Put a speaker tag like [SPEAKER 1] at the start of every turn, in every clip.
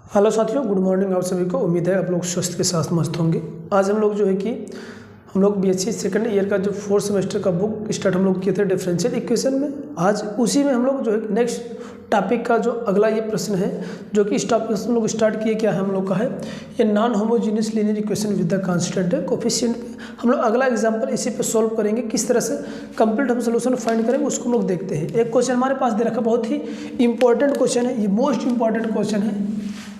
[SPEAKER 1] Hello साथियों, good morning आप सभी को। उम्मीद है आप लोग स्वस्थ के साथ मस्त होंगे। आज हम लोग जो है कि हम लोग बीएससी सेकंड ईयर का जो 4th सेमेस्टर का बुक स्टार्ट हम लोग किए थे डिफरेंशियल इक्वेशन में। आज उसी में हम लोग जो है नेक्स्ट टॉपिक का जो अगला ये प्रश्न है जो कि इस टॉपिक से हम लोग स्टार्ट किए, क्या है हम लोग का है ये non homogeneous linear equation with the constant coefficient. हम लोग अगला एग्जांपल इसी पे सॉल्व करेंगे, किस तरह से कंप्लीट हम सोल्यूशन फाइंड करेंगे उसको हम लोग देखते हैं। एक क्वेश्चन हमारे पास दे रखा, बहुत ही इंपॉर्टेंट क्वेश्चन है, ये मोस्ट इंपॉर्टेंट क्वेश्चन है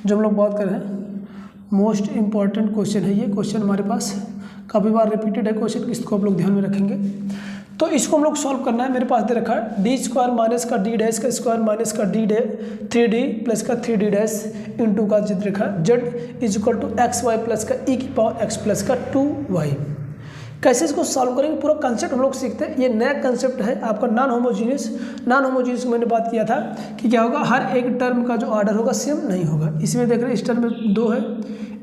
[SPEAKER 1] जो हम लोग बात कर रहे हैं। मोस्ट इंपॉर्टेंट क्वेश्चन है ये क्वेश्चन, हमारे पास काफ़ी बार रिपीटेड है क्वेश्चन, इसको आप लोग ध्यान में रखेंगे। तो इसको हम लोग सॉल्व करना है। मेरे पास दे रखा है डी स्क्वायर माइनस का डी डैश का स्क्वायर माइनस का डी डे 3d प्लस का 3d डैश इंटू का जिद रखा है Z is equal to X Y plus का ई की पावर एक्स प्लस का 2y। कैसे इसको सॉल्व करेंगे, पूरा कंसेप्ट हम लोग सीखते हैं। ये नया कंसेप्ट है आपका नॉन होमोजीनियस मैंने बात किया था कि क्या होगा, हर एक टर्म का जो ऑर्डर होगा सेम नहीं होगा। इसमें देख रहे हैं इस टर्म में 2 है,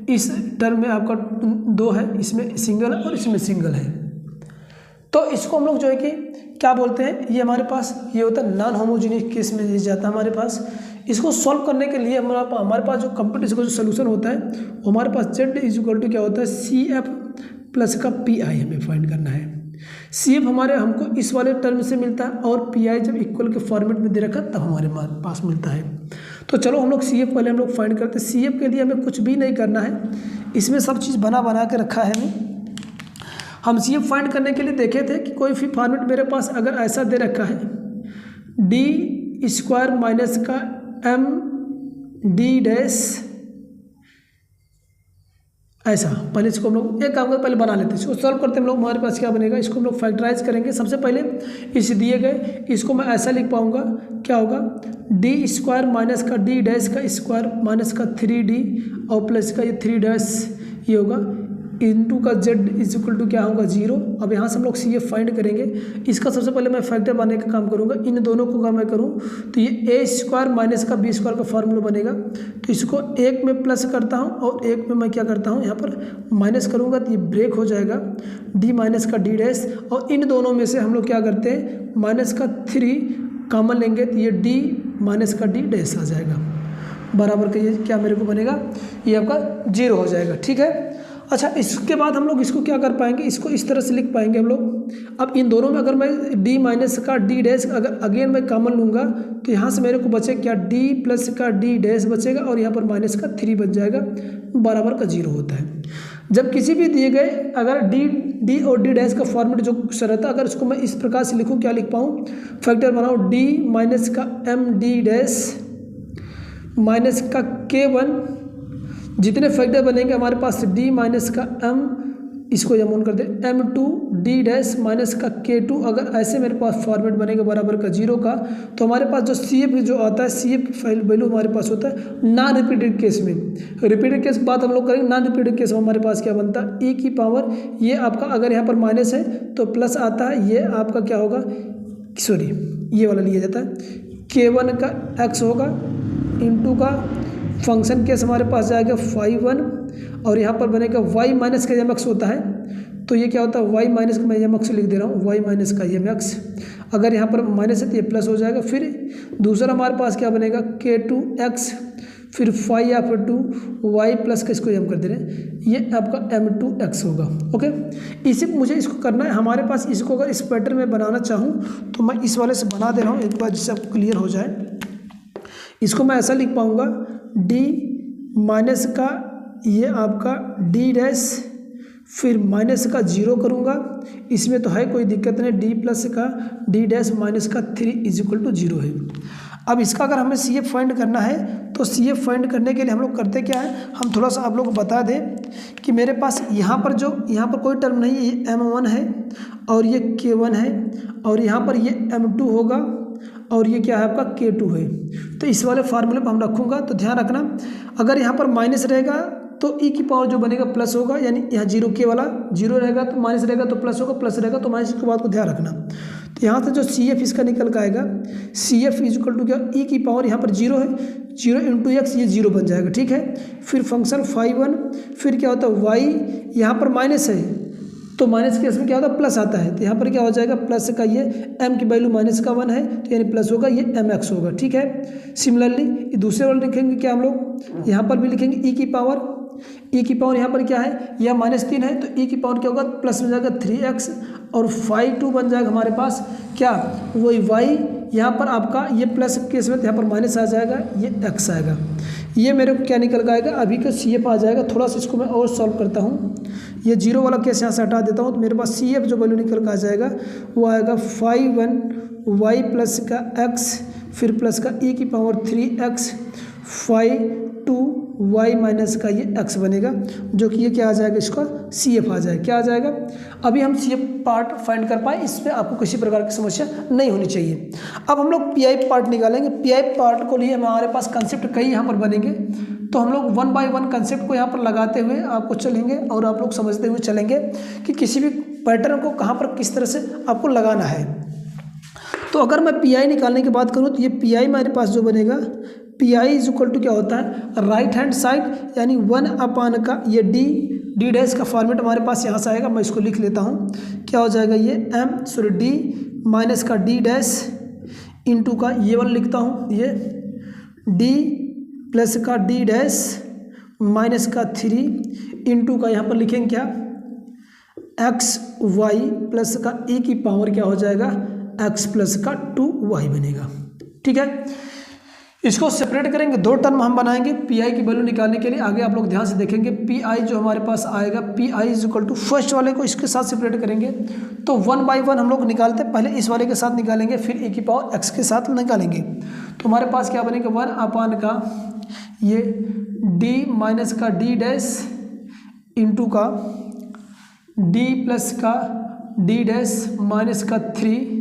[SPEAKER 1] इस टर्म में आपका 2 है, इसमें सिंगल है और इसमें सिंगल है। तो इसको हम लोग जो है कि क्या बोलते हैं, ये हमारे पास ये होता है नॉन होमोजीनियस केस में जाता है हमारे पास। इसको सॉल्व करने के लिए हमारे पास जो कंप्लीट इसका जो सोल्यूशन होता है वो हमारे पास जेड इज इक्वल टू क्या होता है CF प्लस का PI हमें फाइंड करना है। CF हमारे हमको इस वाले टर्म से मिलता है और PI जब इक्वल के फॉर्मेट में दे रखा तब हमारे पास मिलता है। तो चलो हम लोग CF पहले हम लोग फाइंड करते हैं। CF के लिए हमें कुछ भी नहीं करना है, इसमें सब चीज़ बना के रखा है। हम CF फाइंड करने के लिए देखे थे कि कोई भी फॉर्मेट मेरे पास अगर ऐसा दे रखा है डी स्क्वायर माइनस का एम डी डैश, ऐसा पहले इसको हम लोग एक काम कर पहले बना लेते हैं। इसको सॉल्व करते हैं हम लोग, हमारे पास क्या बनेगा, इसको हम लोग फैक्टराइज करेंगे। सबसे पहले इस दिए गए इसको मैं ऐसा लिख पाऊंगा, क्या होगा डी स्क्वायर माइनस का डी डैश का स्क्वायर माइनस का 3d और प्लस का ये 3 डैश ये होगा इंटू का जेड इज इक्वल टू क्या होगा 0। अब यहाँ से हम लोग CF फाइंड करेंगे। इसका सबसे पहले मैं फैक्टर बनाने का काम करूँगा। इन दोनों को अगर मैं करूँ तो ये a स्क्वायर माइनस का b स्क्वायर का फार्मूला बनेगा। तो इसको एक में प्लस करता हूँ और एक में मैं क्या करता हूँ यहाँ पर माइनस करूँगा, तो ये ब्रेक हो जाएगा d माइनस का d डैश। और इन दोनों में से हम लोग क्या करते हैं माइनस का 3 कॉमन लेंगे तो ये d माइनस का d डैश आ जाएगा बराबर का ये क्या मेरे को बनेगा, ये आपका 0 हो जाएगा। ठीक है, अच्छा इसके बाद हम लोग इसको क्या कर पाएंगे, इसको इस तरह से लिख पाएंगे हम लोग। अब इन दोनों में अगर मैं d माइनस का d डैश अगर अगेन मैं कॉमन लूँगा तो यहाँ से मेरे को बचे क्या d प्लस का d डैश बचेगा और यहाँ पर माइनस का 3 बच जाएगा बराबर का 0 होता है। जब किसी भी दिए गए अगर d और d डैश का फॉर्मेट जो रहता है, अगर इसको मैं इस प्रकार से लिखूँ, क्या लिख पाऊँ, फैक्टर बनाऊँ d माइनस का m d डैश माइनस का k1, जितने फैक्टर बनेंगे हमारे पास d माइनस का m, इसको जमून कर दे m2 d डैश माइनस का k2। अगर ऐसे मेरे पास फॉर्मेट बनेगा बराबर का 0 का, तो हमारे पास जो CF जो आता है CF की वैल्यू हमारे पास होता है नॉन रिपीटेड केस में। रिपीटेड केस की बात हम लोग करेंगे, नॉन रिपीटेड केस में हमारे पास क्या बनता है e की पावर, ये आपका अगर यहाँ पर माइनस है तो प्लस आता है, ये आपका क्या होगा, सॉरी ये वाला लिया जाता है k1 का x होगा इंटू का फंक्शन केस हमारे पास जाएगा 5 और यहाँ पर बनेगा y माइनस का mx होता है, तो ये क्या होता है y माइनस का, मैं mx लिख दे रहा हूँ y माइनस का mx। अगर यहाँ पर माइनस है तो ये प्लस हो जाएगा। फिर दूसरा हमारे पास क्या बनेगा k2x, फिर 5 या फिर 2y प्लस का, इसको हम कर दे रहे हैं, ये आपका m2x होगा। ओके, इसी मुझे इसको करना है हमारे पास। इसको अगर इस पैटर्न में बनाना चाहूँ तो मैं इस वाले से बना दे रहा हूँ एक बार, जिससे आपको क्लियर हो जाए। इसको मैं ऐसा लिख पाऊँगा d माइनस का ये आपका d डैश फिर माइनस का 0 करूँगा, इसमें तो है कोई दिक्कत नहीं, d प्लस का d डैश माइनस का 3 इज इक्वल टू 0 है। अब इसका अगर हमें CF फाइंड करना है तो CF फाइंड करने के लिए हम लोग करते क्या है, हम थोड़ा सा आप लोग को बता दें कि मेरे पास यहाँ पर कोई टर्म नहीं है, ये m1 है और ये k1 है और यहाँ पर ये m2 होगा और ये क्या है आपका k2 है। तो इस वाले फार्मूले पर हम रखूँगा, तो ध्यान रखना अगर यहाँ पर माइनस रहेगा तो e की पावर जो बनेगा प्लस होगा, यानी यहाँ 0 के वाला 0 रहेगा तो माइनस रहेगा तो प्लस होगा, प्लस रहेगा तो माइनस की बात को ध्यान रखना। तो यहाँ से जो CF इसका निकल के आएगा CF इज इक्वल टू क्या, e की पावर यहाँ पर 0 है, 0 इंटू x ये 0 बन जाएगा। ठीक है, फिर फंक्शन 5 1, फिर क्या होता है y, यहाँ पर माइनस है तो माइनस के केस में क्या होता है, प्लस आता है, तो यहाँ पर क्या हो जाएगा, प्लस का ये m की वैल्यू -1 है, तो यानी प्लस होगा, ये mx होगा। ठीक है, सिमिलरली दूसरे वाले लिखेंगे क्या हम लोग, यहाँ पर भी लिखेंगे e की पावर यहाँ पर क्या है, यह -3 है, तो e की पावर क्या होगा, प्लस में जाएगा 3x, और 5 बन जाएगा हमारे पास क्या, वही y, यहाँ पर आपका ये प्लस केस में, यहाँ पर माइनस आ जाएगा, ये x आएगा। ये मेरे को क्या निकल आएगा, अभी का CF आ जाएगा। थोड़ा सा इसको मैं और सॉल्व करता हूँ, ये 0 वाला केस यहाँ से हटा देता हूँ, तो मेरे पास CF जो वैल्यू निकल कर आ जाएगा वो आएगा 5 प्लस का x, फिर प्लस का e की पावर 3x, 5 माइनस का ये x बनेगा, जो कि ये क्या आ जाएगा, इसका CF आ जाएगा। क्या आ जाएगा, अभी हम CF पार्ट फाइंड कर पाए, इसमें आपको किसी प्रकार की समस्या नहीं होनी चाहिए। अब हम लोग PI पार्ट निकालेंगे। PI पार्ट को लिए हमारे पास कंसेप्ट कई यहाँ पर बनेंगे, तो हम लोग 1 बाय 1 कंसेप्ट को यहाँ पर लगाते हुए आपको चलेंगे, और आप लोग समझते हुए चलेंगे कि किसी भी पैटर्न को कहाँ पर किस तरह से आपको लगाना है। तो अगर मैं PI निकालने की बात करूँ, तो ये PI मेरे पास जो बनेगा, PI इज इक्वल टू क्या होता है, राइट हैंड साइड, यानी 1 का ये डी डैश का फॉर्मेट हमारे पास यहाँ से आएगा। मैं इसको लिख लेता हूँ, क्या हो जाएगा, ये D माइनस का D डैश इंटू का ये वाला लिखता हूँ, ये D प्लस का D डैश माइनस का 3 इंटू का यहाँ पर लिखेंगे क्या, XY प्लस का e की पावर क्या हो जाएगा, x प्लस का 2y बनेगा। ठीक है, इसको सेपरेट करेंगे, 2 टर्म हम बनाएंगे PI की वैल्यू निकालने के लिए। आगे आप लोग ध्यान से देखेंगे, PI जो हमारे पास आएगा, PI is equal to first वाले को इसके साथ सेपरेट करेंगे, तो 1 बाय 1 हम लोग निकालते हैं। पहले इस वाले के साथ निकालेंगे, फिर e की पावर x के साथ निकालेंगे, तो हमारे पास क्या बनेगा, 1 का ये d माइनस का D डैश इंटू का D प्लस का D डैश माइनस का 3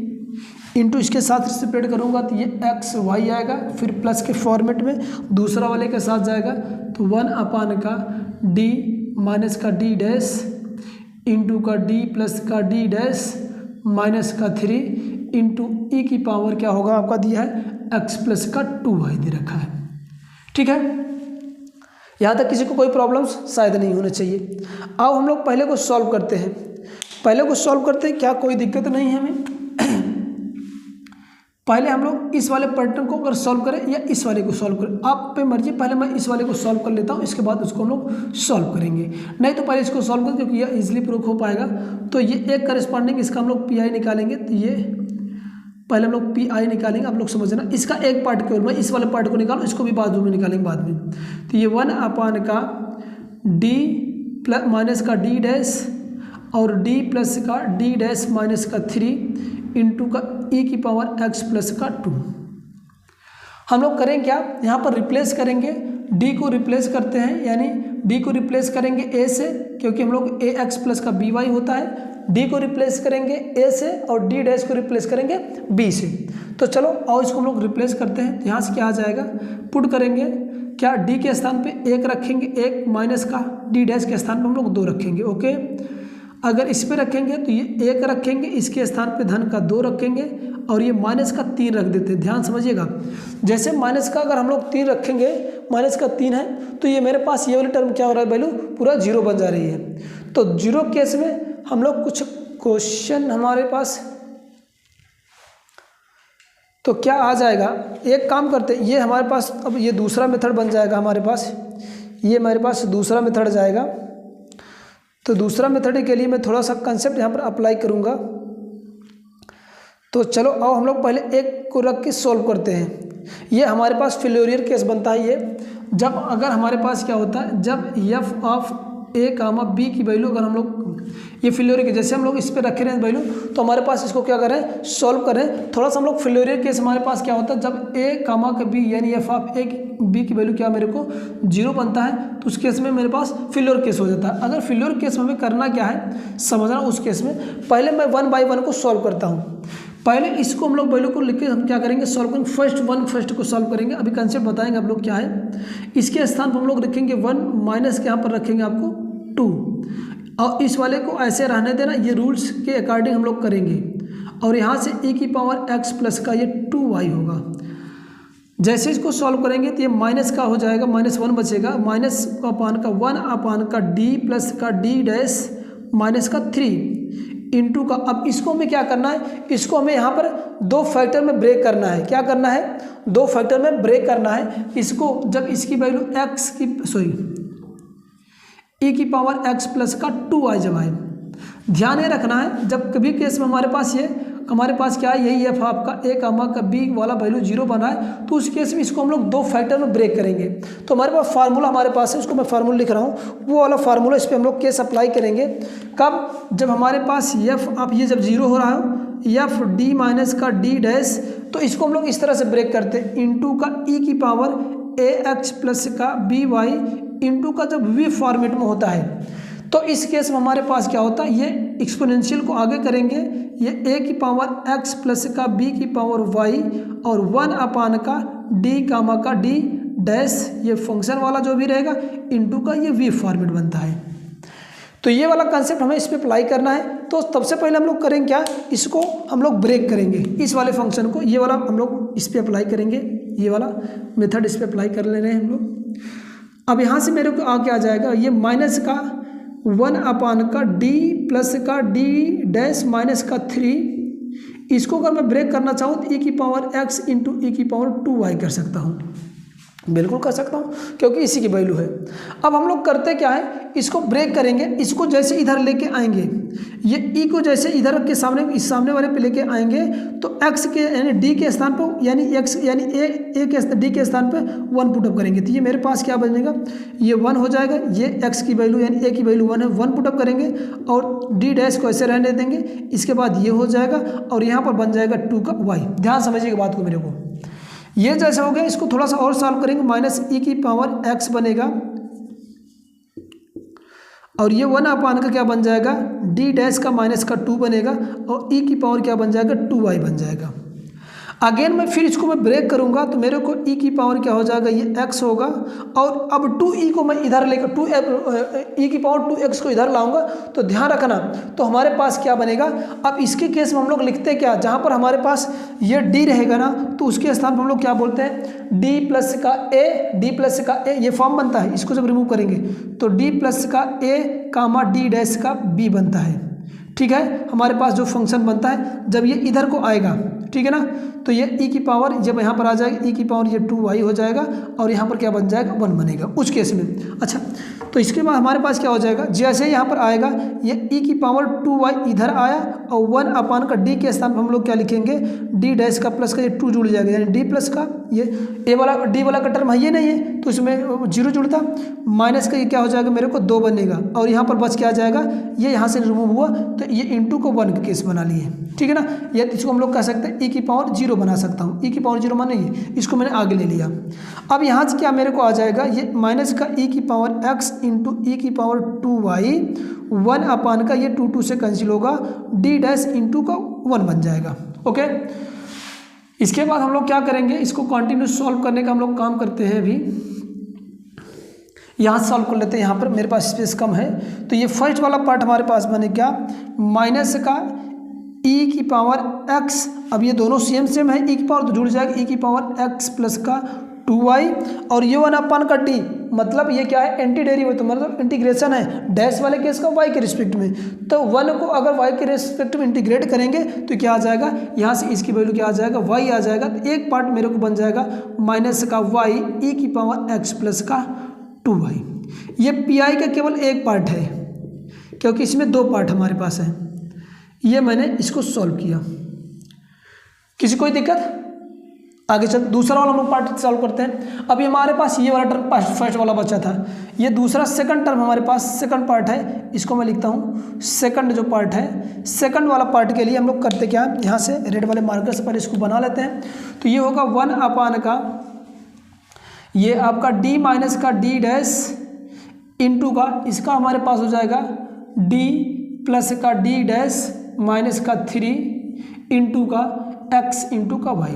[SPEAKER 1] इंटू इसके साथ सेपरेट करूँगा, तो ये XY आएगा, फिर प्लस के फॉर्मेट में दूसरा वाले के साथ जाएगा, तो 1 का D माइनस का D डैश इंटू का D प्लस का D डैश माइनस का 3 इंटू e की पावर क्या होगा, आपका दिया है x प्लस का 2y दे रखा है। ठीक है, यहाँ तक किसी को कोई प्रॉब्लम्स शायद नहीं होने चाहिए। अब हम लोग पहले को सॉल्व करते हैं, क्या कोई दिक्कत नहीं है हमें। पहले हम लोग इस वाले पैटर्न को अगर सॉल्व करें या इस वाले को सॉल्व करें, आप पे मर्जी। पहले मैं इस वाले को सॉल्व कर लेता हूँ, इसके बाद उसको हम लोग सॉल्व करेंगे, नहीं तो पहले इसको सॉल्व करें क्योंकि यह इजीली प्रूफ हो पाएगा। तो ये एक करस्पॉन्डिंग इसका हम लोग PI निकालेंगे, तो ये पहले हम लोग PI निकालेंगे, आप लोग समझना। इसका एक पार्ट केवल मैं इस वाले पार्ट को निकालूँ, इसको भी बाजू में निकालेंगे बाद में। तो ये 1 का D प्लस माइनस का D डैश और D प्लस का D डैश माइनस का 3 इंटू का e की पावर x प्लस का 2। हम लोग करें क्या, यहाँ पर रिप्लेस करेंगे, d को रिप्लेस करते हैं, यानी d को रिप्लेस करेंगे a से, क्योंकि हम लोग ax प्लस का by होता है। d को रिप्लेस करेंगे a से और d डैश को रिप्लेस करेंगे b से। तो चलो और इसको हम लोग रिप्लेस करते हैं, यहाँ से क्या आ जाएगा, पुट करेंगे क्या, d के स्थान पे 1 रखेंगे, 1 माइनस का d डैश के स्थान पे हम लोग 2 रखेंगे। ओके, अगर इस पे रखेंगे तो ये 1 रखेंगे, इसके स्थान पे धन का 2 रखेंगे, और ये माइनस का 3 रख देते हैं। ध्यान समझिएगा, जैसे माइनस का अगर हम लोग 3 रखेंगे, माइनस का 3 है, तो ये मेरे पास ये वाली टर्म क्या हो रहा है, वैल्यू पूरा 0 बन जा रही है। तो 0 केस में हम लोग कुछ क्वेश्चन हमारे पास तो क्या आ जाएगा, एक काम करते, ये हमारे पास अब ये दूसरा मेथड बन जाएगा हमारे पास, ये हमारे पास दूसरा मेथड जाएगा। तो दूसरा मेथड के लिए मैं थोड़ा सा कंसेप्ट यहाँ पर अप्लाई करूँगा। तो चलो आओ हम लोग पहले एक को रख के सॉल्व करते हैं। ये हमारे पास फेल्योरियर केस बनता है, ये जब अगर हमारे पास क्या होता है, जब f of a comma b की वैल्यू अगर हम लोग ये फेल्योरियर केस, जैसे हम लोग इस पर रखे रहे वैल्यू, तो हमारे पास इसको क्या करें, सॉल्व करें। थोड़ा सा हम लोग फेल्योरियर केस हमारे पास क्या होता है, जब a कामा का b यानी f ऑफ a b की वैल्यू क्या मेरे को 0 बनता है, तो उस केस में मेरे पास फेल्योर केस हो जाता है। अगर फेल्योर केस में हमें करना क्या है समझना, उस केस में पहले मैं 1 बाय 1 को सॉल्व करता हूँ। पहले इसको हम लोग वैल्यू को लिख के हम क्या करेंगे, सॉल्व करेंगे, फर्स्ट को सॉल्व करेंगे। अभी कंसेप्ट बताएंगे आप लोग क्या है। इसके स्थान पर हम लोग रखेंगे 1, माइनस के यहाँ पर रखेंगे आपको 2, और इस वाले को ऐसे रहने देना, ये रूल्स के अकॉर्डिंग हम लोग करेंगे। और यहाँ से e की पावर x प्लस का ये 2y होगा। जैसे इसको सॉल्व करेंगे तो ये माइनस का हो जाएगा, -1 बचेगा, माइनस का अपान का 1 अपान का d प्लस का d डैश माइनस का 3 इंटू का, अब इसको हमें क्या करना है, इसको हमें यहाँ पर 2 फैक्टर में ब्रेक करना है। क्या करना है, 2 फैक्टर में ब्रेक करना है इसको। जब इसकी वैल्यू e की पावर x प्लस का 2 आ जब आए, ध्यान ये रखना है जब कभी केस में हमारे पास क्या है, यही एफ आपका a कामा का b वाला वैल्यू 0 बना है, तो उस केस में इसको हम लोग 2 फैक्टर में ब्रेक करेंगे। तो हमारे पास फार्मूला हमारे पास है, उसको मैं फार्मूला लिख रहा हूँ, वो वाला फार्मूला इस पर हम लोग केस अप्लाई करेंगे। कब, जब हमारे पास एफ आप ये जब 0 हो रहा हो, एफ डी माइनस का डी डैश, तो इसको हम लोग इस तरह से ब्रेक करते हैं, इंटू का e की पावर ax प्लस का by इंटू का जब v फॉर्मेट में होता है, तो इस केस में हमारे पास क्या होता है, ये एक्सपोनेंशियल को आगे करेंगे, ये a की पावर x प्लस का b की पावर y और 1 अपान का d कामा का d डैश, ये फंक्शन वाला जो भी रहेगा इंटू का ये v फॉर्मेट बनता है। तो ये वाला कंसेप्ट हमें इस पर अप्लाई करना है। तो सबसे पहले हम लोग करेंगे क्या, इसको हम लोग ब्रेक करेंगे, इस वाले फंक्शन को, ये वाला हम लोग इस पर अप्लाई करेंगे, ये वाला मेथड इस पर अप्लाई कर ले रहे हैं हम लोग। अब यहाँ से मेरे को आ क्या जाएगा, ये माइनस का 1 अपान का d प्लस का d डैश माइनस का 3, इसको अगर मैं ब्रेक करना चाहूँ तो e की पावर x इंटू e की पावर 2y कर सकता हूँ, बिल्कुल कर सकता हूँ क्योंकि इसी की वैल्यू है। अब हम लोग करते क्या है, इसको ब्रेक करेंगे, इसको जैसे इधर लेके आएंगे, ये e को जैसे इधर के सामने इस सामने वाले पे लेके आएंगे, तो x के यानी d के स्थान पर यानी x यानी a के d के स्थान पे 1 पुटअप करेंगे, तो ये मेरे पास क्या बनेगा, ये 1 हो जाएगा, ये x की वैल्यू यानी a की वैल्यू 1 है, 1 पुटअप करेंगे और d डैश को ऐसे रहने देंगे, इसके बाद ये हो जाएगा और यहाँ पर बन जाएगा 2 का y। ध्यान समझिएगा बात को मेरे को, ये जैसा हो गया, इसको थोड़ा सा और सॉल्व करेंगे, माइनस e की पावर x बनेगा और ये 1 अपान का क्या बन जाएगा, d डैश का माइनस का 2 बनेगा और e की पावर क्या बन जाएगा, 2y बन जाएगा। अगेन मैं फिर इसको मैं ब्रेक करूंगा तो मेरे को e की पावर क्या हो जाएगा, ये x होगा और अब 2e को मैं इधर लेकर e की पावर 2x को इधर लाऊंगा, तो ध्यान रखना, तो हमारे पास क्या बनेगा। अब इसके केस में हम लोग लिखते हैं क्या, जहाँ पर हमारे पास ये d रहेगा ना, तो उसके स्थान पर हम लोग क्या बोलते हैं, d प्लस का a ये फॉर्म बनता है, इसको जब रिमूव करेंगे तो d प्लस का a कामा d डैश का b बनता है। ठीक है, हमारे पास जो फंक्शन बनता है जब ये इधर को आएगा, ठीक है ना, तो ये e की पावर जब यहाँ पर आ जाएगा, e की पावर ये 2y हो जाएगा और यहाँ पर क्या बन जाएगा, 1 बनेगा उस केस में। अच्छा, तो इसके बाद हमारे पास क्या हो जाएगा, जैसे यहाँ पर आएगा ये e की पावर 2y इधर आया और 1 अपान का d के स्थान पर हम लोग क्या लिखेंगे, d डैश का प्लस का ये 2 जुड़ जाएगा, यानी d प्लस का ये a वाला d वाला का टर्म है ये नहीं है, तो इसमें 0 जुड़ता, माइनस का ये क्या हो जाएगा, मेरे को 2 बनेगा और यहाँ पर बच क्या आ जाएगा, ये यहाँ से रिमूव हुआ तो ये इंटू को 1 का केस बना लिए। ठीक है ना, ये इसको हम लोग कह सकते हैं e की पावर 0 बना सकता हूँ, e की पावर 0 माने ये, इसको मैंने आगे ले लिया। अब यहाँ से क्या मेरे को आ जाएगा, ये माइनस का e की पावर x इंटू e की पावर 2y, 1 अपान का ये 2 से कैंसिल होगा, d डैश इंटू का 1 बन जाएगा। ओके, इसके बाद हम लोग क्या करेंगे, इसको कंटिन्यूस सॉल्व करने का हम लोग काम करते हैं। अभी यहाँ सॉल्व कर लेते हैं, यहाँ पर मेरे पास स्पेस कम है, तो ये फर्स्ट वाला पार्ट हमारे पास बने क्या, माइनस का e की पावर x, अब ये दोनों सेम है, e की पावर तो जुड़ जाएगा, e की पावर x प्लस का 2y और ये 1 अपान का t, मतलब ये क्या है, एंटी डेरिवेटिव मतलब इंटीग्रेशन है डैश वाले केस का y के रिस्पेक्ट में, तो 1 को अगर y के रिस्पेक्ट में इंटीग्रेट करेंगे तो क्या आ जाएगा, यहाँ से इसकी वैल्यू क्या आ जाएगा, y आ जाएगा, तो एक पार्ट मेरे को बन जाएगा माइनस का y e की पावर x प्लस का 2y। ये pi का केवल एक पार्ट है क्योंकि इसमें 2 पार्ट हमारे पास है। ये मैंने इसको सॉल्व किया, किसी कोई दिक्कत, आगे चल दूसरा वाला हम लोग पार्ट सॉल्व करते हैं। अभी हमारे पास ये वाला टर्म फर्स्ट वाला बचा था, ये दूसरा सेकंड टर्म हमारे पास सेकंड पार्ट है, इसको मैं लिखता हूँ सेकंड जो पार्ट है, सेकंड वाला पार्ट के लिए हम लोग करते क्या, यहाँ से रेड वाले मार्कर से पहले इसको बना लेते हैं। तो ये होगा 1 अपान का ये आपका d माइनस का d डैश इंटू का इसका हमारे पास हो जाएगा d प्लस का d डैश माइनस का 3 इंटू का x इंटू का y।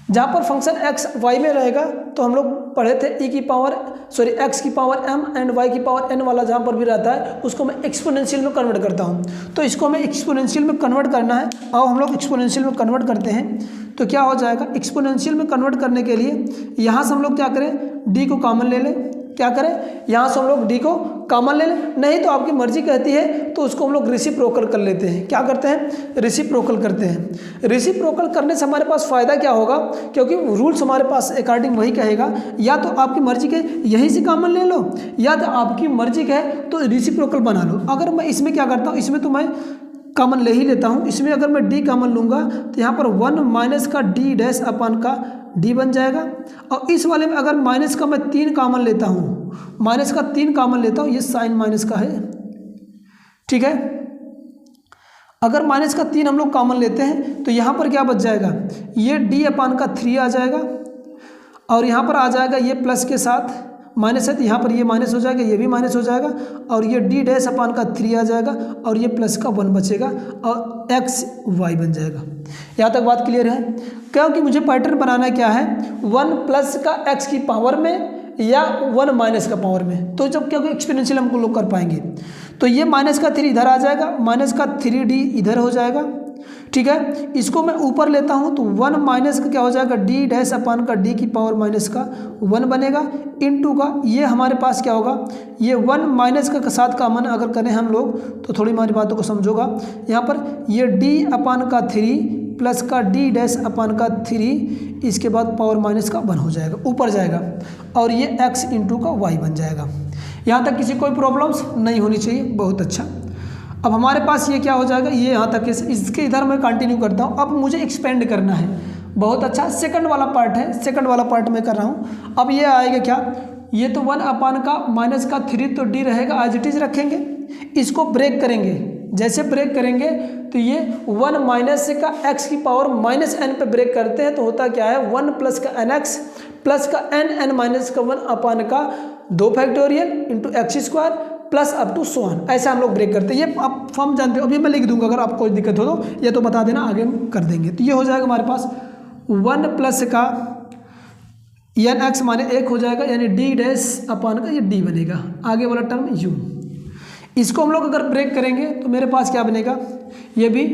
[SPEAKER 1] जहाँ पर फंक्शन x y में रहेगा तो हम लोग पढ़े थे x की पावर m एंड y की पावर n वाला जहाँ पर भी रहता है उसको मैं एक्सपोनेंशियल में कन्वर्ट करता हूँ। तो इसको हमें एक्सपोनेंशियल में कन्वर्ट करना है और हम लोग एक्सपोनेंशियल में कन्वर्ट करते हैं तो क्या हो जाएगा, एक्सपोनेंशियल में कन्वर्ट करने के लिए यहाँ से हम लोग क्या करें, d को कॉमन ले लें, क्या करें, यहाँ से हम लोग डी को कॉमन ले लें, नहीं तो आपकी मर्जी कहती है तो उसको हम लोग रेसिप्रोकल कर लेते हैं। क्या करते हैं, रेसिप्रोकल करते हैं। रेसिप्रोकल करने से हमारे पास फ़ायदा क्या होगा, क्योंकि रूल्स हमारे पास अकॉर्डिंग वही कहेगा, या तो आपकी मर्जी के यहीं से कॉमन ले लो, या तो आपकी मर्जी के है तो रेसिप्रोकल बना लो। अगर मैं इसमें क्या करता हूँ, इसमें तो मैं कॉमन ले ही लेता हूँ। इसमें अगर मैं डी कॉमन लूँगा तो यहाँ पर 1 माइनस का डी डैश अपान का डी बन जाएगा। और इस वाले में अगर माइनस का मैं 3 कॉमन लेता हूँ, माइनस का 3 कॉमन लेता हूँ, ये साइन माइनस का है, ठीक है। अगर माइनस का 3 हम लोग कॉमन लेते हैं तो यहाँ पर क्या बच जाएगा, ये डी अपान का 3 आ जाएगा, और यहाँ पर आ जाएगा ये प्लस के साथ माइनस है तो यहाँ पर ये माइनस हो जाएगा, ये भी माइनस हो जाएगा, और ये डी डैश अपान का 3 आ जाएगा, और ये प्लस का 1 बचेगा, और एक्स वाई बन जाएगा। यहाँ तक बात क्लियर है। क्योंकि मुझे पैटर्न बनाना क्या है, 1 प्लस का एक्स की पावर में या 1 माइनस का पावर में, तो जब क्योंकि एक्सपोनेंशियल हमको लोग कर पाएंगे, तो ये माइनस का 3 इधर आ जाएगा, माइनस का 3d इधर हो जाएगा, ठीक है। इसको मैं ऊपर लेता हूँ तो 1 माइनस का क्या हो जाएगा, डी डैश अपान का डी की पावर माइनस का 1 बनेगा, इनटू का ये हमारे पास क्या होगा, ये 1 माइनस का साथ कॉमन अगर करें हम लोग तो थोड़ी हमारी बातों को समझोगा। यहाँ पर ये डी अपान का 3 प्लस का डी डैश अपान का 3, इसके बाद पावर माइनस का 1 हो जाएगा, ऊपर जाएगा, और ये एक्स इंटू का वाई बन जाएगा। यहाँ तक किसी कोई प्रॉब्लम्स नहीं होनी चाहिए, बहुत अच्छा। अब हमारे पास ये क्या हो जाएगा, ये यहाँ तक इसके इधर मैं कंटिन्यू करता हूँ। अब मुझे एक्सपेंड करना है, बहुत अच्छा। सेकंड वाला पार्ट है, सेकंड वाला पार्ट मैं कर रहा हूँ। अब ये आएगा क्या, ये तो 1 अपान का माइनस का 3 तो डी रहेगा, एज इट इज रखेंगे, इसको ब्रेक करेंगे। जैसे ब्रेक करेंगे तो ये 1 माइनस का एक्स की पावर माइनस एन पे ब्रेक करते हैं तो होता क्या है, 1 प्लस का एन एक्स प्लस का एन माइनस का 1 अपान का 2 factorial into X square plus up to so on, ऐसा हम लोग ब्रेक करते हैं। ये आप फॉर्म जानते हो, अभी मैं लिख दूंगा, अगर आपको कोई दिक्कत हो तो ये तो बता देना, आगे हम कर देंगे। तो ये हो जाएगा हमारे पास 1 प्लस का एन एक्स माने 1 हो जाएगा, यानी डी डैश अपान का ये डी बनेगा, आगे वाला टर्म यू। इसको हम लोग अगर ब्रेक करेंगे तो मेरे पास क्या बनेगा, ये भी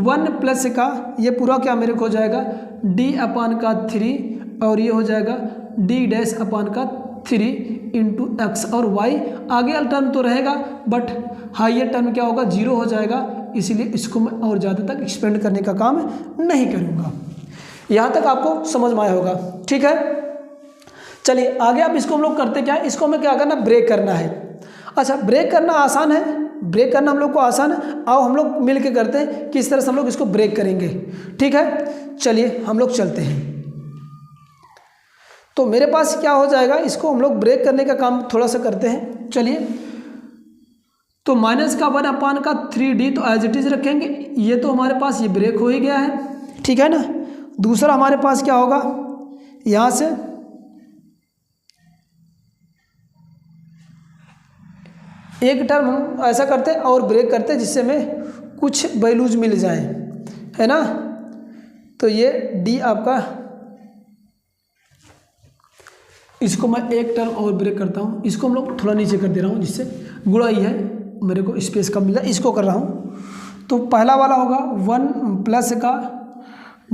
[SPEAKER 1] 1 प्लस का ये पूरा क्या मेरे को हो जाएगा, डी अपान का 3, और ये हो जाएगा डी डैश अपान का 3 इंटू एक्स और वाई। आगे वाला टर्म तो रहेगा बट हाइयर टर्म क्या होगा, 0 हो जाएगा, इसीलिए इसको मैं और ज़्यादा तक एक्सपेंड करने का काम नहीं करूँगा। यहाँ तक आपको समझ में आया होगा, ठीक है। चलिए आगे अब इसको हम लोग करते क्या है, इसको हमें क्या करना, ब्रेक करना है। अच्छा, ब्रेक करना आसान है, ब्रेक करना हम लोग को आसान है। आओ हम लोग मिल के करते हैं किस तरह से हम लोग इसको ब्रेक करेंगे, ठीक है। चलिए हम लोग चलते हैं। तो मेरे पास क्या हो जाएगा, इसको हम लोग ब्रेक करने का काम थोड़ा सा करते हैं। चलिए, तो माइनस का 1 अपान का 3d तो एज इट इज रखेंगे, ये तो हमारे पास ये ब्रेक हो ही गया है, ठीक है ना। दूसरा हमारे पास क्या होगा, यहाँ से एक टर्म हम ऐसा करते हैं और ब्रेक करते हैं जिससे हमें कुछ वैल्यूज मिल जाए, है ना। तो ये d आपका, इसको मैं एक टर्म और ब्रेक करता हूँ, इसको हम लोग थोड़ा नीचे कर दे रहा हूँ जिससे गुणा ही है, मेरे को स्पेस कम मिला, इसको कर रहा हूँ। तो पहला वाला होगा 1 प्लस का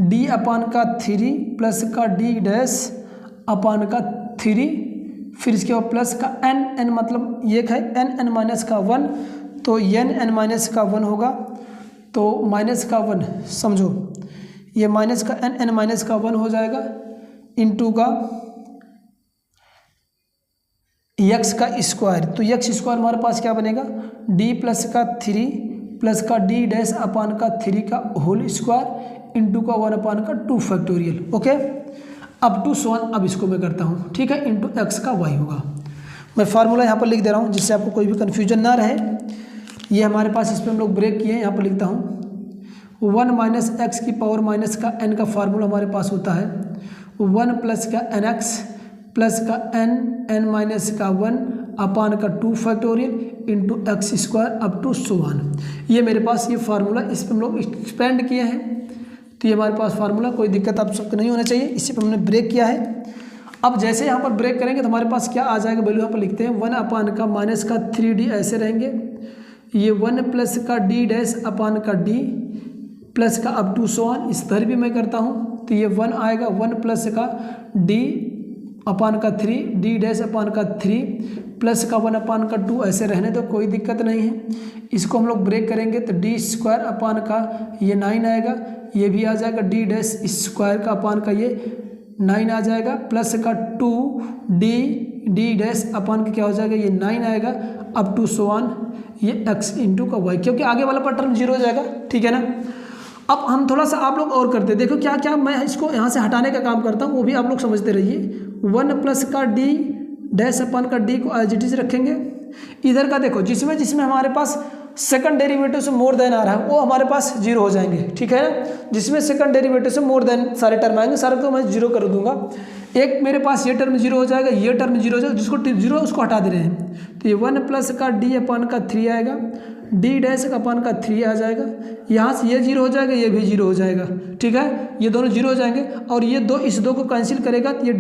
[SPEAKER 1] डी अपान का 3 प्लस का डी डैश अपान का 3, फिर इसके बाद प्लस का एन मतलब ये है एन माइनस का 1, तो एन माइनस का 1 होगा, तो माइनस का 1 समझो, ये माइनस का एन माइनस का 1 हो जाएगा, इंटू का एक्स का स्क्वायर। तो एक्स स्क्वायर हमारे पास क्या बनेगा, डी प्लस का 3 प्लस का डी डैश अपान का 3 का होल स्क्वायर इंटू का 1 अपान का 2 फैक्टोरियल, ओके। अब टू सो ऑन, अब इसको मैं करता हूँ, ठीक है, इंटू एक्स का वाई होगा। मैं फार्मूला यहाँ पर लिख दे रहा हूँ जिससे आपको कोई भी कन्फ्यूजन ना रहे। ये हमारे पास, इस पर हम लोग ब्रेक किए हैं, यहाँ पर लिखता हूँ 1 माइनस एक्स की पावर माइनस का एन का फार्मूला हमारे पास होता है 1 प्लस का एन एक्स प्लस का एन माइनस का 1 अपान का 2 factorial into X square up to so on. ये मेरे पास ये फार्मूला, इस पर हम लोग एक्सपेंड किए हैं, तो ये हमारे पास फार्मूला, कोई दिक्कत आप सबको नहीं होना चाहिए। इसी पर हमने ब्रेक किया है। अब जैसे यहाँ पर ब्रेक करेंगे तो हमारे पास क्या आ जाएगा, वैल्यू यहाँ पर लिखते हैं 1 अपान का माइनस का 3d ऐसे रहेंगे, ये 1 प्लस का d डैश अपान का d प्लस का अप टू सो ऑन, इस तरह भी मैं करता हूँ, तो ये 1 आएगा 1 प्लस का d अपान का 3 डी डैश अपान का 3 प्लस का 1 अपान का 2 ऐसे रहने दो, कोई दिक्कत नहीं है। इसको हम लोग ब्रेक करेंगे तो डी स्क्वायर अपान का ये 9 आएगा, ये भी आ जाएगा डी डैश स्क्वायर का अपान का ये 9 आ जाएगा, प्लस का 2 डी डैश अपान का क्या हो जाएगा ये 9 आएगा, अप टू सो ऑन ये x इंटू का y, क्योंकि आगे वाला पर टर्म 0 हो जाएगा, ठीक है ना। अब हम थोड़ा सा आप लोग और करते हैं, देखो क्या क्या मैं इसको यहाँ से हटाने का काम करता हूँ, वो भी आप लोग समझते रहिए। 1 प्लस का डी डैश अपान का डी को एज इट इज रखेंगे। इधर का देखो जिसमें जिसमें हमारे पास सेकंड डेरिवेटिव से मोर देन आ रहा है वो हमारे पास 0 हो जाएंगे, ठीक है ना। जिसमें सेकंड डेरिवेटिव से मोर देन सारे टर्म आएंगे, सारे को मैं 0 कर दूंगा। एक मेरे पास ये टर्म 0 हो जाएगा, ये टर्म 0 हो जाएगा, जिसको 0 उसको हटा दे रहे हैं। तो ये 1 प्लस का डी अपान का 3 आएगा, डी डैश अपान का 3 आ जाएगा, यहाँ से ये 0 हो जाएगा, ये भी 0 हो जाएगा, ठीक है। ये दोनों 0 हो जाएंगे और ये दो इस दो को कैंसिल करेगा तो ये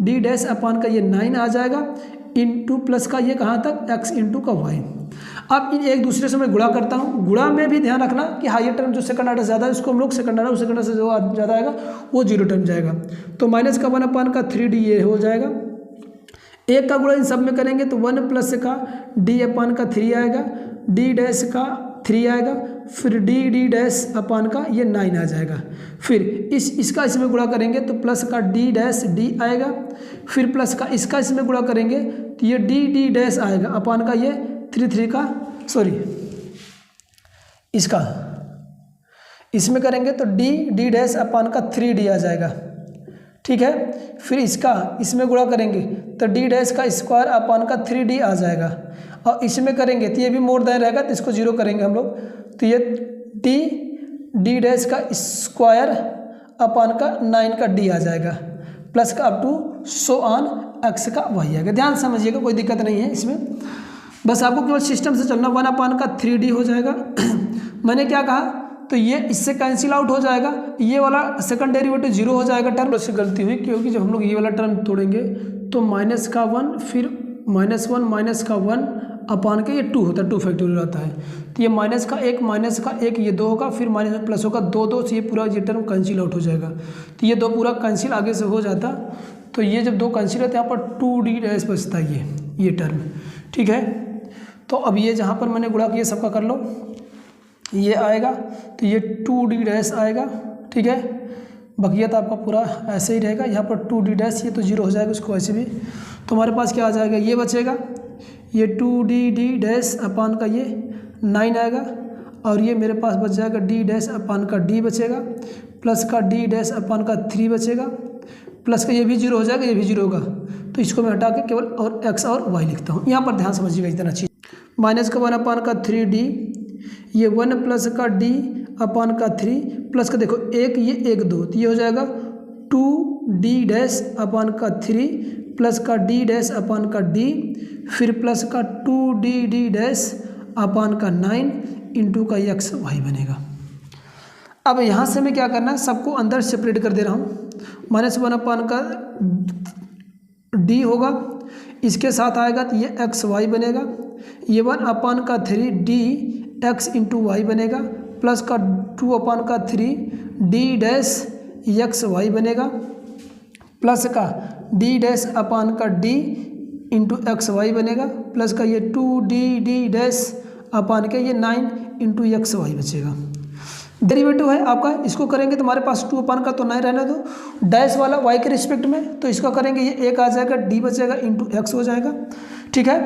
[SPEAKER 1] डी डैश अपान का ये 9 आ जाएगा, इंटू प्लस का ये कहाँ तक x इंटू का y। अब इन एक दूसरे से मैं गुणा करता हूँ। गुणा में भी ध्यान रखना कि हायर टर्म जो सेकंड आर्डर ज़्यादा है उसको हम लोग सेकंड आर्डर, सेकंड से जो ज़्यादा आएगा वो 0 टर्म जाएगा। तो माइनस का 1 अपान का 3d ये हो जाएगा। एक का गुणा इन सब में करेंगे तो 1 प्लस का d अपान का 3 आएगा, d डैश का 3 आएगा, फिर डी डैश अपान का ये 9 आ जाएगा। फिर इसका इसमें गुणा करेंगे तो प्लस का डी डैश डी आएगा, फिर प्लस का इसका इसमें गुणा करेंगे तो ये डी डैश आएगा अपान का ये 3 का सॉरी इसका इसमें करेंगे तो डी डैश अपान का 3d आ जाएगा, ठीक है। फिर इसका इसमें गुणा करेंगे तो डी डैश का स्क्वायर अपान का 3d आ जाएगा, और इसमें करेंगे तो ये भी मोर देन रहेगा तो इसको 0 करेंगे हम लोग, तो ये डी डैश का स्क्वायर अपान का 9 का d आ जाएगा, प्लस का up to so on x का y आएगा। ध्यान समझिएगा, कोई दिक्कत नहीं है इसमें, बस आपको केवल सिस्टम से चलना। 1 अपान का 3d हो जाएगा। मैंने क्या कहा, तो ये इससे कैंसिल आउट हो जाएगा, ये वाला सेकंड डेरिवेटिव 0 हो जाएगा टर्म। उससे गलती हुई क्योंकि जब हम लोग ये वाला टर्म तोड़ेंगे तो माइनस का 1 फिर -1 माइनस का 1 अपान के ये 2 होता है, 2 फैक्टोरियल आता है। तो ये माइनस का 1 ये 2 होगा, फिर माइनस में प्लस होगा 2 से ये पूरा ये टर्म कैंसिल आउट हो जाएगा। तो ये 2 पूरा कैंसिल आगे से हो जाता, तो ये जब 2 कैंसिल होता है यहाँ पर 2d डैश बचता है ये टर्म, ठीक है। तो अब ये जहाँ पर मैंने गुणा किया सबका कर लो, ये आएगा तो ये 2d डैश आएगा, ठीक है। बकिया तो आपका पूरा ऐसे ही रहेगा, यहाँ पर 2d डैश ये तो 0 हो जाएगा उसको ऐसे भी। तो हमारे पास क्या आ जाएगा, ये बचेगा, ये 2d डैश अपान का ये 9 आएगा, और ये मेरे पास बच जाएगा d डैश अपान का d बचेगा, प्लस का d डैश अपान का 3 बचेगा, प्लस का ये भी 0 हो जाएगा, ये भी 0 होगा। तो इसको मैं हटा के केवल और x और y लिखता हूँ। यहाँ पर ध्यान समझिएगा इतना चीज़। माइनस का 1 अपान का 3d, ये 1 प्लस का d अपान का 3, प्लस का देखो एक ये 1 2, तो ये हो जाएगा 2d डैश अपान का 3 प्लस का d डैश अपान का d, फिर प्लस का 2d डैश अपान का 9 इंटू का x y बनेगा। अब यहाँ से मैं क्या करना है, सबको अंदर सेपरेट कर दे रहा हूँ। -1 अपान का d होगा, इसके साथ आएगा तो ये x y बनेगा, ये 1 अपान का 3d x इंटू वाई बनेगा, प्लस का 2 अपान का 3d डैश x y बनेगा, प्लस का d डैश अपान का d इंटू एक्स वाई बनेगा, प्लस का ये 2d डैश अपान के ये 9 इंटू एक्स वाई बचेगा। डेरिवेटिव है आपका, इसको करेंगे तो हमारे पास 2 अपान का तो 9 रहने दो, डैश वाला y के रिस्पेक्ट में, तो इसका करेंगे ये 1 आ जाएगा, d बचेगा इंटू एक्स हो जाएगा, ठीक है।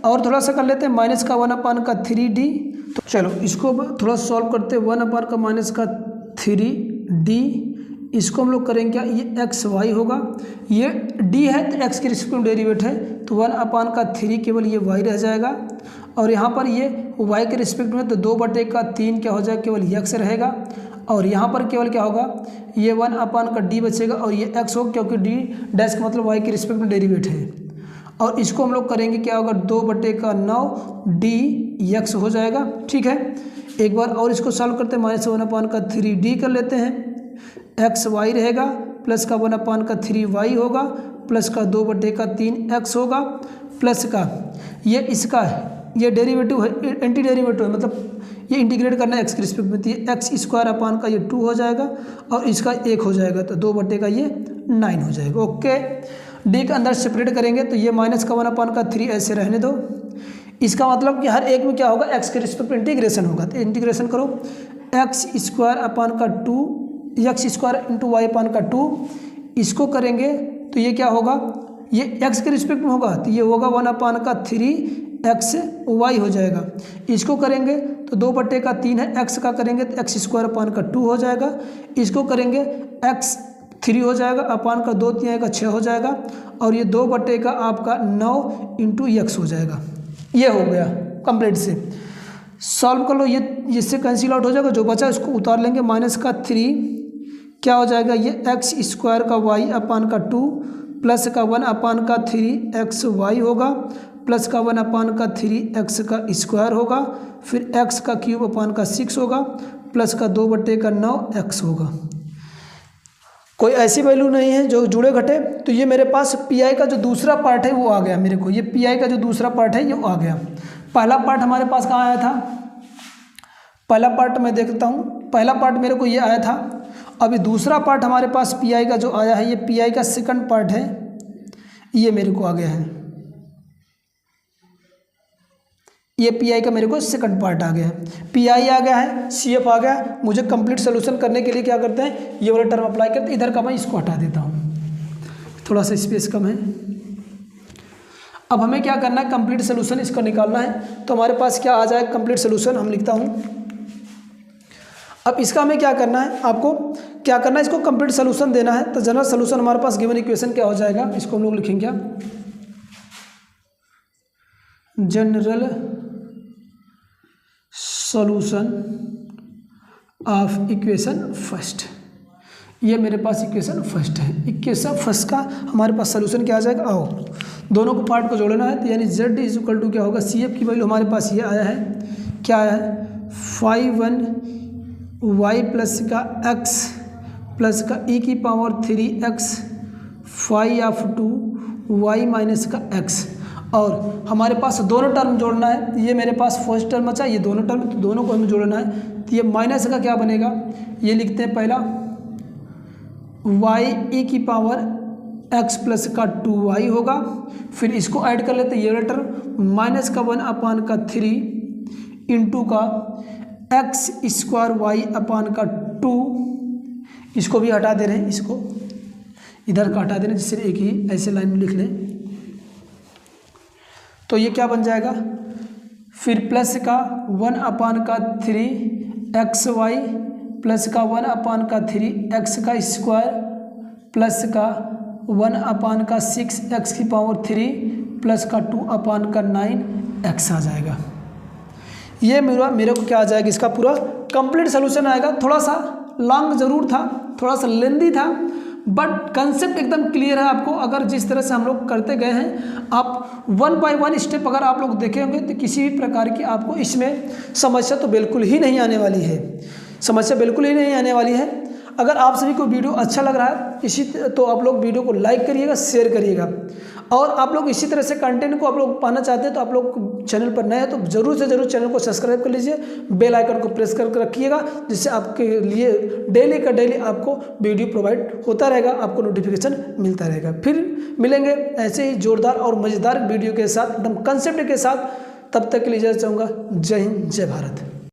[SPEAKER 1] और थोड़ा सा कर लेते हैं, माइनस का 1 अपान का 3d, तो चलो इसको थोड़ा सॉल्व करते हैं। 1 अपान का माइनस का 3d, इसको हम लोग करेंगे क्या, ये एक्स वाई होगा, ये d है तो x के रिस्पेक्ट में डेरिवेट है, तो 1 अपान का 3 केवल ये y रह जाएगा, और यहाँ पर ये y के रिस्पेक्ट में तो 2/3 क्या हो जाएगा, केवल x रहेगा, और यहाँ पर केवल क्या होगा, ये 1 अपान का d बचेगा, और ये x होगा क्योंकि d डैश का मतलब y के रिस्पेक्ट में डेरिवेट है। और इसको हम लोग करेंगे क्या होगा, 2/9 dx हो जाएगा, ठीक है। एक बार और इसको सॉल्व करते हैं, -1 अपान का 3d कर लेते हैं, एक्स वाई रहेगा, प्लस का 1 अपान का 3y होगा, प्लस का 2/3 x होगा, प्लस का ये इसका ये डेरिवेटिव है, एंटी डेरिवेटिव है, मतलब ये इंटीग्रेट करना है एक्स के रिस्पेक्ट में, तो ये एक्स स्क्वायर अपान का ये 2 हो जाएगा, और इसका 1 हो जाएगा, तो 2 बटे का ये 9 हो जाएगा। ओके, डी के अंदर सेपरेट करेंगे तो ये -1/3 ऐसे रहने दो। इसका मतलब कि हर एक में क्या होगा, एक्स के रिस्पेक्ट इंटीग्रेशन होगा। तो इंटीग्रेशन करो x² इंटू वाई अपान का 2, इसको करेंगे तो ये क्या होगा, ये x के रिस्पेक्ट में होगा तो ये होगा 1/3 हो जाएगा। इसको करेंगे तो 2/3 है, x का करेंगे तो x² हो जाएगा। इसको करेंगे x3 हो जाएगा, अपान का 2 3 आएगा 6 हो जाएगा, और ये 2/9 इंटू x हो जाएगा। ये हो गया कंप्लीट से। सॉल्व कर लो, ये इससे कैंसिल आउट हो जाएगा, जो बचा इसको उतार लेंगे। -3 क्या हो जाएगा, ये x² का y अपान का 2 प्लस का 1/3 होगा, प्लस का 1/3 होगा, फिर x का क्यूब अपान का 6 होगा, प्लस का 2/9 x होगा। कोई ऐसी वैल्यू नहीं है जो जुड़े घटे। तो ये मेरे पास पी का जो दूसरा पार्ट है वो आ गया मेरे को। ये पी का जो दूसरा पार्ट है ये आ गया। पहला पार्ट हमारे पास कहाँ आया था, पहला पार्ट मैं देखता हूँ, पहला पार्ट मेरे को ये आया था। अभी दूसरा पार्ट हमारे पास पी का जो आया है, ये पी का सेकंड पार्ट है, ये मेरे को आ गया है। ये पी का मेरे को सेकंड पार्ट आ गया है, पी आ गया है, सी एफ आ गया है। मुझे कंप्लीट सोल्यूशन करने के लिए क्या करते हैं, ये वाला टर्म अप्लाई करते हैं। इधर का मैं इसको हटा देता हूँ, थोड़ा सा स्पेस कम है। अब हमें क्या करना है, कंप्लीट सोल्यूशन इसका निकालना है। तो हमारे पास क्या आ जाएगा, कंप्लीट सोल्यूशन हम लिखता हूँ। अब इसका हमें क्या करना है, आपको क्या करना है, इसको कंप्लीट सोल्यूशन देना है। तो जनरल सोल्यूशन हमारे पास गिवन इक्वेशन क्या हो जाएगा, इसको हम लोग लिखेंगे क्या, general solution of equation first. ये मेरे पास इक्वेशन फर्स्ट है। इक्वेशन फर्स्ट का हमारे पास सॉल्यूशन क्या आ जाएगा, आओ दोनों को पार्ट को जोड़ना है। तो यानी z = क्या होगा, सी एफ की वैल्यू हमारे पास ये आया है, क्या आया है 5 प्लस का x प्लस का e⁻3x 5 माइनस का x। और हमारे पास दोनों टर्म जोड़ना है। ये मेरे पास फर्स्ट टर्म बचा, ये दोनों टर्म, तो दोनों को हमें जोड़ना है। तो ये माइनस का क्या बनेगा, ये लिखते हैं पहला y e⁻x प्लस का 2y होगा। फिर इसको ऐड कर लेते हैं, ये टर्म -1/3 इंटू का x² y अपान का 2, इसको भी हटा दे रहे हैं, इसको इधर का हटा दे रहे हैं, जिससे एक ही ऐसे लाइन में लिख लें। तो ये क्या बन जाएगा, फिर प्लस का 1/3xy प्लस का 1/3x² प्लस का 1/6x³ प्लस का 2/9x आ जाएगा। ये मेरे को क्या आ जाएगा, इसका पूरा कंप्लीट सोल्यूशन आएगा। थोड़ा सा लॉन्ग ज़रूर था, थोड़ा सा लेंदी था, बट कंसेप्ट एकदम क्लियर है आपको। अगर जिस तरह से हम लोग करते गए हैं, आप 1 बाय 1 स्टेप अगर आप लोग देखेंगे तो किसी भी प्रकार की आपको इसमें समस्या तो बिल्कुल ही नहीं आने वाली है, समस्या बिल्कुल ही नहीं आने वाली है। अगर आप सभी को वीडियो अच्छा लग रहा है तो आप लोग वीडियो को लाइक करिएगा, शेयर करिएगा। और आप लोग इसी तरह से कंटेंट को आप लोग पाना चाहते हैं तो आप लोग चैनल पर नए हैं तो ज़रूर से ज़रूर चैनल को सब्सक्राइब कर लीजिए, बेल आइकन को प्रेस करके रखिएगा, जिससे आपके लिए डेली का डेली आपको वीडियो प्रोवाइड होता रहेगा, आपको नोटिफिकेशन मिलता रहेगा। फिर मिलेंगे ऐसे ही जोरदार और मज़ेदार वीडियो के साथ, एकदम कंसेप्ट के साथ। तब तक के लिए इजाज़त चाहूँगा। जय हिंद, जय भारत।